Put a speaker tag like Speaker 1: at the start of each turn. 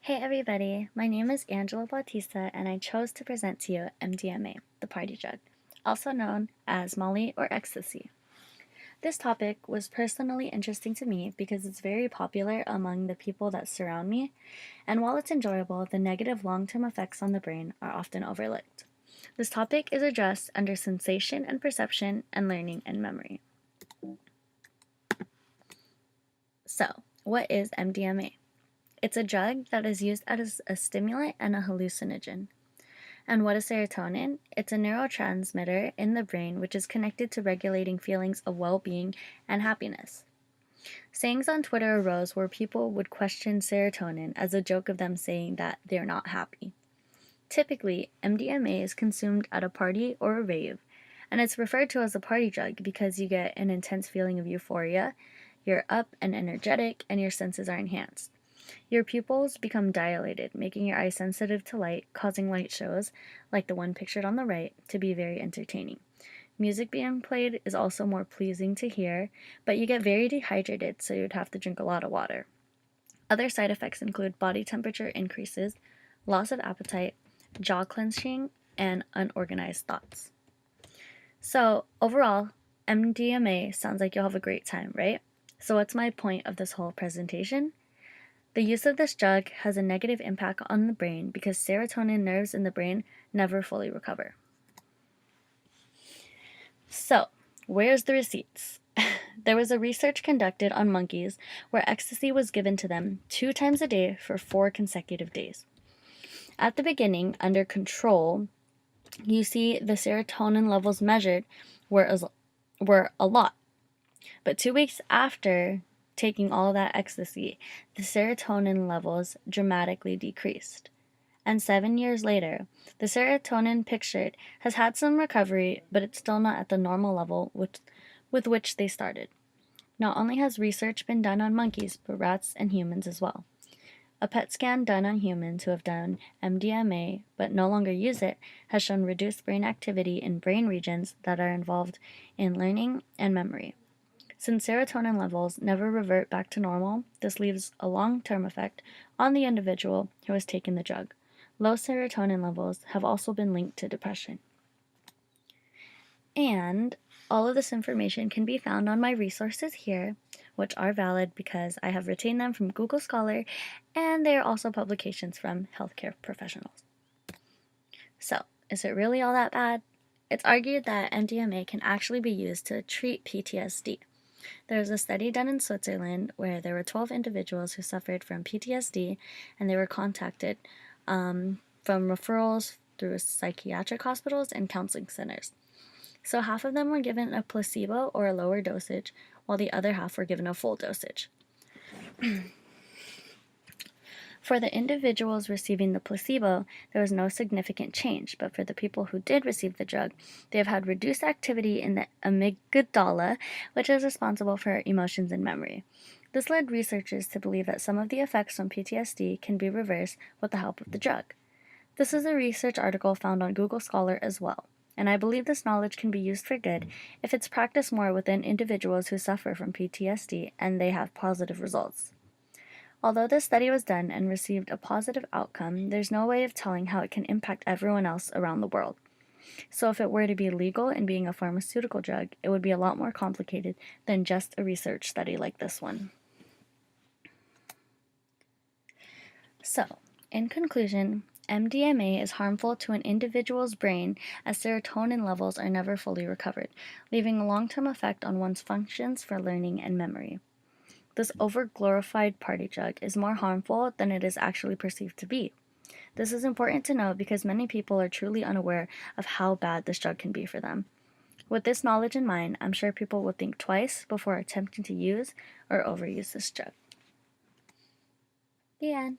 Speaker 1: Hey everybody, my name is Angela Bautista and I chose to present to you MDMA, the party drug, also known as Molly or ecstasy. This topic was personally interesting to me because it's very popular among the people that surround me, and while it's enjoyable, the negative long-term effects on the brain are often overlooked. This topic is addressed under sensation and perception and learning and memory. So, what is MDMA? It's a drug that is used as a stimulant and a hallucinogen. And what is serotonin? It's a neurotransmitter in the brain which is connected to regulating feelings of well-being and happiness. Sayings on Twitter arose where people would question serotonin as a joke of them saying that they're not happy. Typically, MDMA is consumed at a party or a rave, and it's referred to as a party drug because you get an intense feeling of euphoria, you're up and energetic, and your senses are enhanced. Your pupils become dilated, making your eyes sensitive to light, causing light shows, like the one pictured on the right, to be very entertaining. Music being played is also more pleasing to hear, but you get very dehydrated, so you'd have to drink a lot of water. Other side effects include body temperature increases, loss of appetite, jaw clenching, and unorganized thoughts. So, overall, MDMA sounds like you'll have a great time, right? So, what's my point of this whole presentation? The use of this drug has a negative impact on the brain because serotonin nerves in the brain never fully recover. So, where's the receipts? There was a research conducted on monkeys where ecstasy was given to them 2 times a day for 4 consecutive days. At the beginning, under control, you see the serotonin levels measured were a lot. But 2 weeks after taking all that ecstasy, the serotonin levels dramatically decreased. And 7 years later, the serotonin pictured has had some recovery, but it's still not at the normal level with which they started. Not only has research been done on monkeys, but rats and humans as well. A PET scan done on humans who have done MDMA but no longer use it has shown reduced brain activity in brain regions that are involved in learning and memory. Since serotonin levels never revert back to normal, this leaves a long-term effect on the individual who has taken the drug. Low serotonin levels have also been linked to depression. And all of this information can be found on my resources here, which are valid because I have retained them from Google Scholar, and they are also publications from healthcare professionals. So, is it really all that bad? It's argued that MDMA can actually be used to treat PTSD. There was a study done in Switzerland where there were 12 individuals who suffered from PTSD, and they were contacted from referrals through psychiatric hospitals and counseling centers. So half of them were given a placebo or a lower dosage, while the other half were given a full dosage. For the individuals receiving the placebo, there was no significant change, but for the people who did receive the drug, they have had reduced activity in the amygdala, which is responsible for emotions and memory. This led researchers to believe that some of the effects from PTSD can be reversed with the help of the drug. This is a research article found on Google Scholar as well, and I believe this knowledge can be used for good if it's practiced more within individuals who suffer from PTSD and they have positive results. Although this study was done and received a positive outcome, there's no way of telling how it can impact everyone else around the world. So if it were to be legal and being a pharmaceutical drug, it would be a lot more complicated than just a research study like this one. So, in conclusion, MDMA is harmful to an individual's brain as serotonin levels are never fully recovered, leaving a long-term effect on one's functions for learning and memory. This over-glorified party drug is more harmful than it is actually perceived to be. This is important to know because many people are truly unaware of how bad this drug can be for them. With this knowledge in mind, I'm sure people will think twice before attempting to use or overuse this drug. The end.